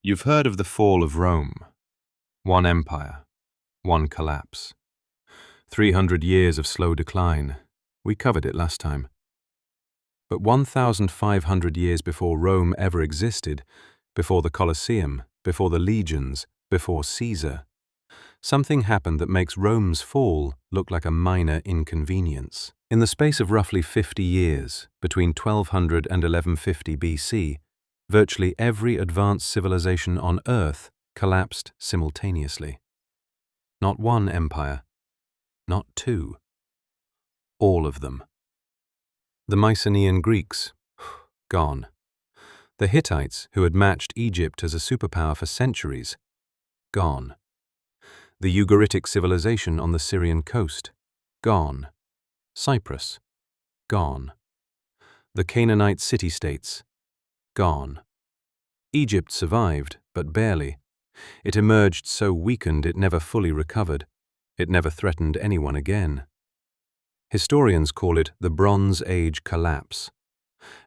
You've heard of the fall of Rome. One empire, one collapse. 300 years of slow decline. We covered it last time. But 1,500 years before Rome ever existed, before the Colosseum, before the legions, before Caesar, something happened that makes Rome's fall look like a minor inconvenience. In the space of roughly 50 years, between 1200 and 1150 BC, virtually every advanced civilization on Earth collapsed simultaneously. Not one empire, not two, all of them. The Mycenaean Greeks, gone. The Hittites, who had matched Egypt as a superpower for centuries, gone. The Ugaritic civilization on the Syrian coast, gone. Cyprus, gone. The Canaanite city-states, gone. Egypt survived, but barely. It emerged so weakened it never fully recovered. It never threatened anyone again. Historians call it the Bronze Age collapse.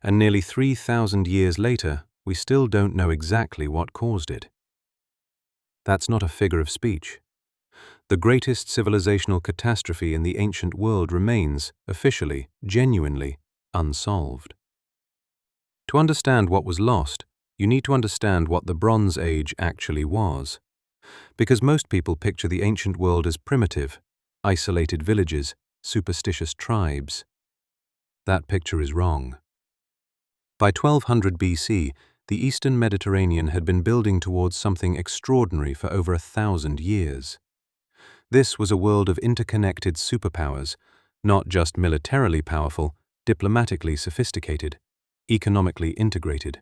And nearly 3,000 years later, we still don't know exactly what caused it. That's not a figure of speech. The greatest civilizational catastrophe in the ancient world remains, officially, genuinely, unsolved. To understand what was lost, you need to understand what the Bronze Age actually was. Because most people picture the ancient world as primitive, isolated villages, superstitious tribes. That picture is wrong. By 1200 BC, the Eastern Mediterranean had been building towards something extraordinary for over 1,000 years. This was a world of interconnected superpowers, not just militarily powerful, diplomatically sophisticated, economically integrated.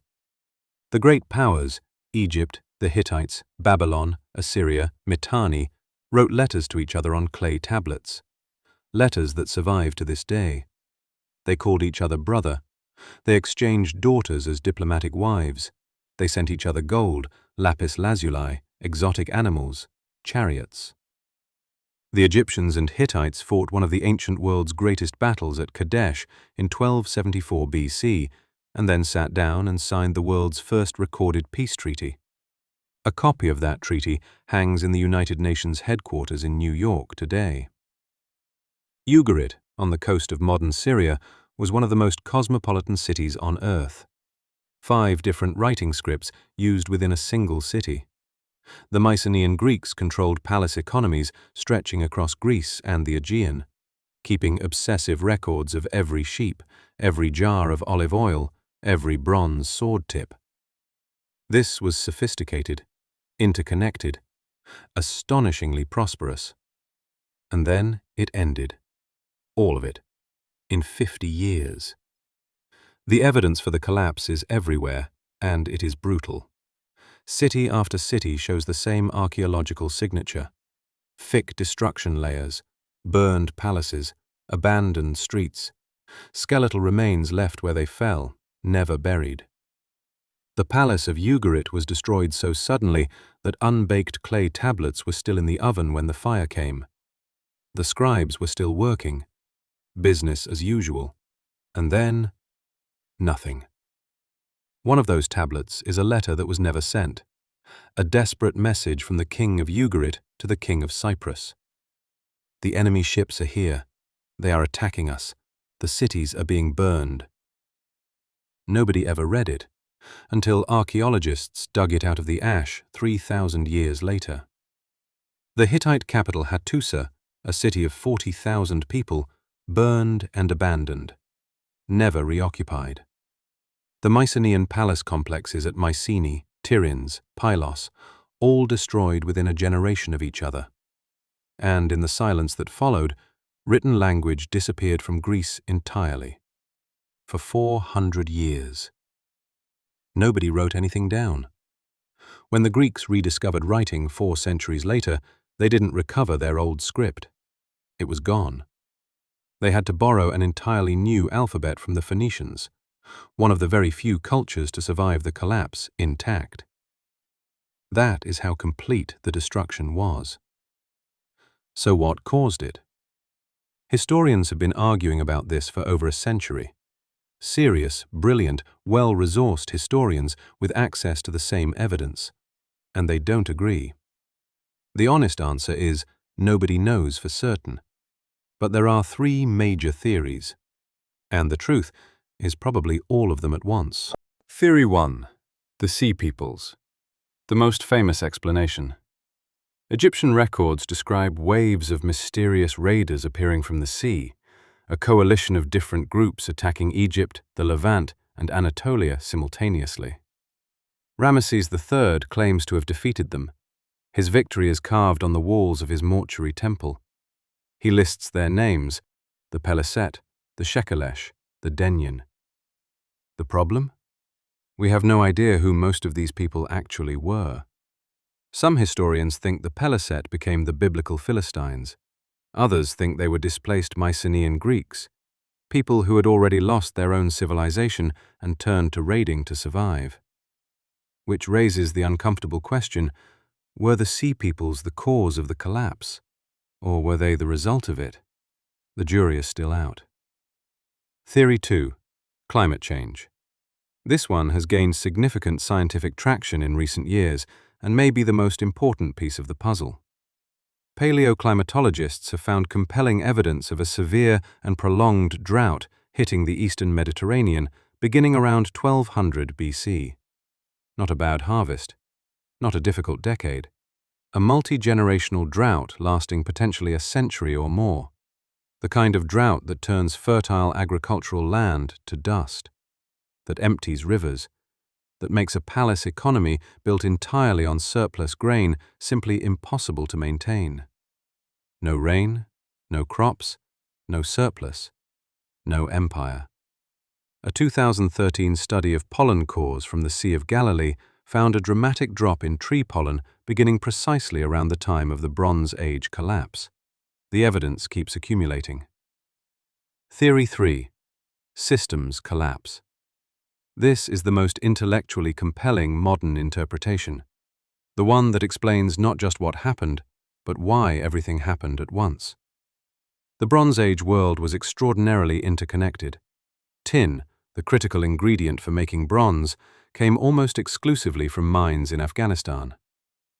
The great powers, Egypt, the Hittites, Babylon, Assyria, Mitanni, wrote letters to each other on clay tablets. Letters that survive to this day. They called each other brother. They exchanged daughters as diplomatic wives. They sent each other gold, lapis lazuli, exotic animals, chariots. The Egyptians and Hittites fought one of the ancient world's greatest battles at Kadesh in 1274 BC, and then sat down and signed the world's first recorded peace treaty. A copy of that treaty hangs in the United Nations headquarters in New York today. Ugarit, on the coast of modern Syria, was one of the most cosmopolitan cities on Earth. 5 different writing scripts used within a single city. The Mycenaean Greeks controlled palace economies stretching across Greece and the Aegean, keeping obsessive records of every sheep, every jar of olive oil, every bronze sword tip. This was sophisticated, interconnected, astonishingly prosperous. And then it ended. All of it. In 50 years. The evidence for the collapse is everywhere, and it is brutal. City after city shows the same archaeological signature. Thick destruction layers, burned palaces, abandoned streets, skeletal remains left where they fell, never buried. The palace of Ugarit was destroyed so suddenly that unbaked clay tablets were still in the oven when the fire came. The scribes were still working. Business as usual. And then, nothing. One of those tablets is a letter that was never sent. A desperate message from the king of Ugarit to the king of Cyprus. The enemy ships are here. They are attacking us. The cities are being burned. Nobody ever read it, until archaeologists dug it out of the ash 3,000 years later. The Hittite capital Hattusa, a city of 40,000 people, burned and abandoned, never reoccupied. The Mycenaean palace complexes at Mycenae, Tiryns, Pylos, all destroyed within a generation of each other. And in the silence that followed, written language disappeared from Greece entirely. For 400 years. Nobody wrote anything down. When the Greeks rediscovered writing 4 centuries later, they didn't recover their old script. It was gone. They had to borrow an entirely new alphabet from the Phoenicians, one of the very few cultures to survive the collapse intact. That is how complete the destruction was. So what caused it? Historians have been arguing about this for over a century. Serious, brilliant, well-resourced historians with access to the same evidence, and they don't agree. The honest answer is nobody knows for certain. But there are three major theories, and the truth is probably all of them at once. Theory 1. The Sea Peoples. The most famous explanation. Egyptian records describe waves of mysterious raiders appearing from the sea, a coalition of different groups attacking Egypt, the Levant, and Anatolia simultaneously. Ramesses III claims to have defeated them. His victory is carved on the walls of his mortuary temple. He lists their names: the Peliset, the Shekelesh, the Denyen. The problem? We have no idea who most of these people actually were. Some historians think the Peliset became the biblical Philistines. Others think they were displaced Mycenaean Greeks, people who had already lost their own civilization and turned to raiding to survive. Which raises the uncomfortable question, were the Sea Peoples the cause of the collapse, or were they the result of it? The jury is still out. Theory 2. Climate change. This one has gained significant scientific traction in recent years and may be the most important piece of the puzzle. Paleoclimatologists have found compelling evidence of a severe and prolonged drought hitting the eastern Mediterranean beginning around 1200 BC. Not a bad harvest, not a difficult decade, a multi-generational drought lasting potentially a century or more, the kind of drought that turns fertile agricultural land to dust, that empties rivers, that makes a palace economy built entirely on surplus grain simply impossible to maintain. No rain, no crops, no surplus, no empire. A 2013 study of pollen cores from the Sea of Galilee found a dramatic drop in tree pollen beginning precisely around the time of the Bronze Age collapse. The evidence keeps accumulating. Theory 3. Systems collapse. This is the most intellectually compelling modern interpretation, the one that explains not just what happened, but why everything happened at once. The Bronze Age world was extraordinarily interconnected. Tin, the critical ingredient for making bronze, came almost exclusively from mines in Afghanistan.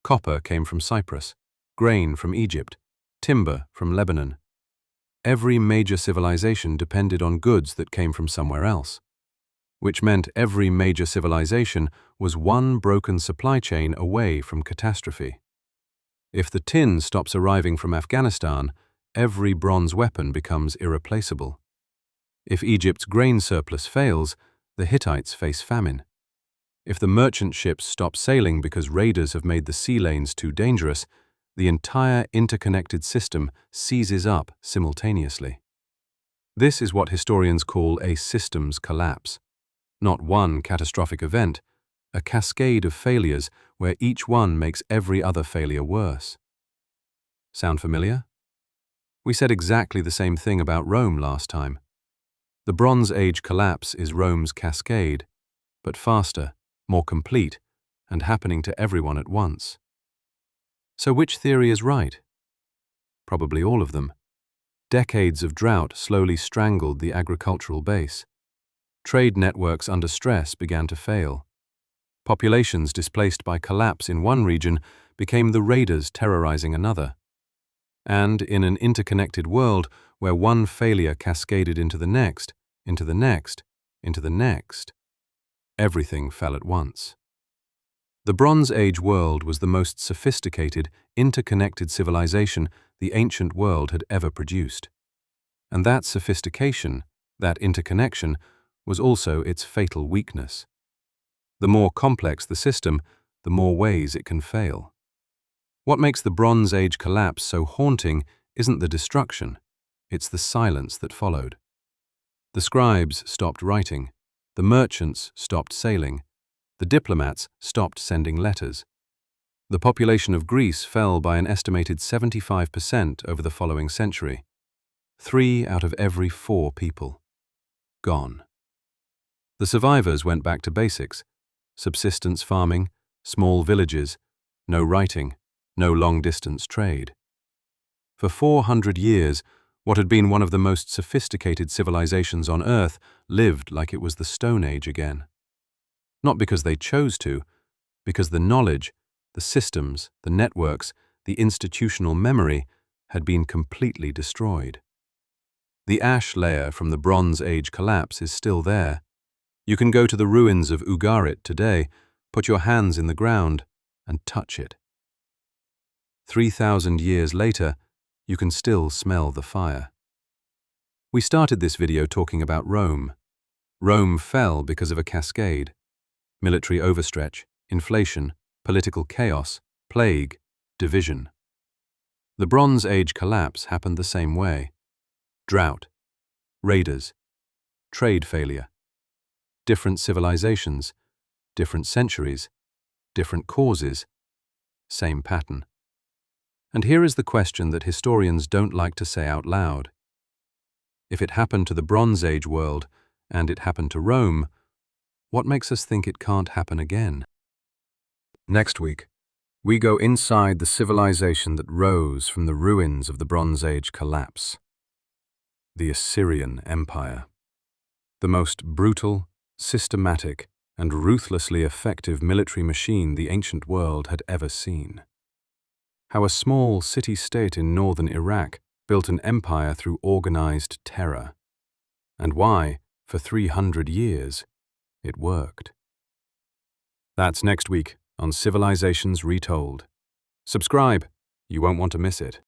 Copper came from Cyprus, grain from Egypt, timber from Lebanon. Every major civilization depended on goods that came from somewhere else, which meant every major civilization was one broken supply chain away from catastrophe. If the tin stops arriving from Afghanistan, every bronze weapon becomes irreplaceable. If Egypt's grain surplus fails, the Hittites face famine. If the merchant ships stop sailing because raiders have made the sea lanes too dangerous, the entire interconnected system seizes up simultaneously. This is what historians call a systems collapse. Not one catastrophic event, a cascade of failures where each one makes every other failure worse. Sound familiar? We said exactly the same thing about Rome last time. The Bronze Age collapse is Rome's cascade, but faster, more complete, and happening to everyone at once. So which theory is right? Probably all of them. Decades of drought slowly strangled the agricultural base. Trade networks under stress began to fail. Populations displaced by collapse in one region became the raiders terrorizing another. And in an interconnected world where one failure cascaded into the next, into the next, into the next, everything fell at once. The Bronze Age world was the most sophisticated, interconnected civilization the ancient world had ever produced. And that sophistication, that interconnection, was also its fatal weakness. The more complex the system, the more ways it can fail. What makes the Bronze Age collapse so haunting isn't the destruction, it's the silence that followed. The scribes stopped writing, the merchants stopped sailing, the diplomats stopped sending letters. The population of Greece fell by an estimated 75% over the following century. 3 out of every 4 people. Gone. The survivors went back to basics: subsistence farming, small villages, no writing, no long-distance trade. For 400 years, what had been one of the most sophisticated civilizations on Earth lived like it was the Stone Age again. Not because they chose to, because the knowledge, the systems, the networks, the institutional memory had been completely destroyed. The ash layer from the Bronze Age collapse is still there. You can go to the ruins of Ugarit today, put your hands in the ground, and touch it. 3,000 years later, you can still smell the fire. We started this video talking about Rome. Rome fell because of a cascade: military overstretch, inflation, political chaos, plague, division. The Bronze Age collapse happened the same way: drought, raiders, trade failure. Different civilizations, different centuries, different causes, same pattern. And here is the question that historians don't like to say out loud. If it happened to the Bronze Age world, and it happened to Rome, what makes us think it can't happen again? Next week, we go inside the civilization that rose from the ruins of the Bronze Age collapse: the Assyrian Empire. The most brutal, systematic, and ruthlessly effective military machine the ancient world had ever seen. How a small city-state in northern Iraq built an empire through organized terror, and why, for 300 years, it worked. That's next week on Civilisations Retold. Subscribe, you won't want to miss it.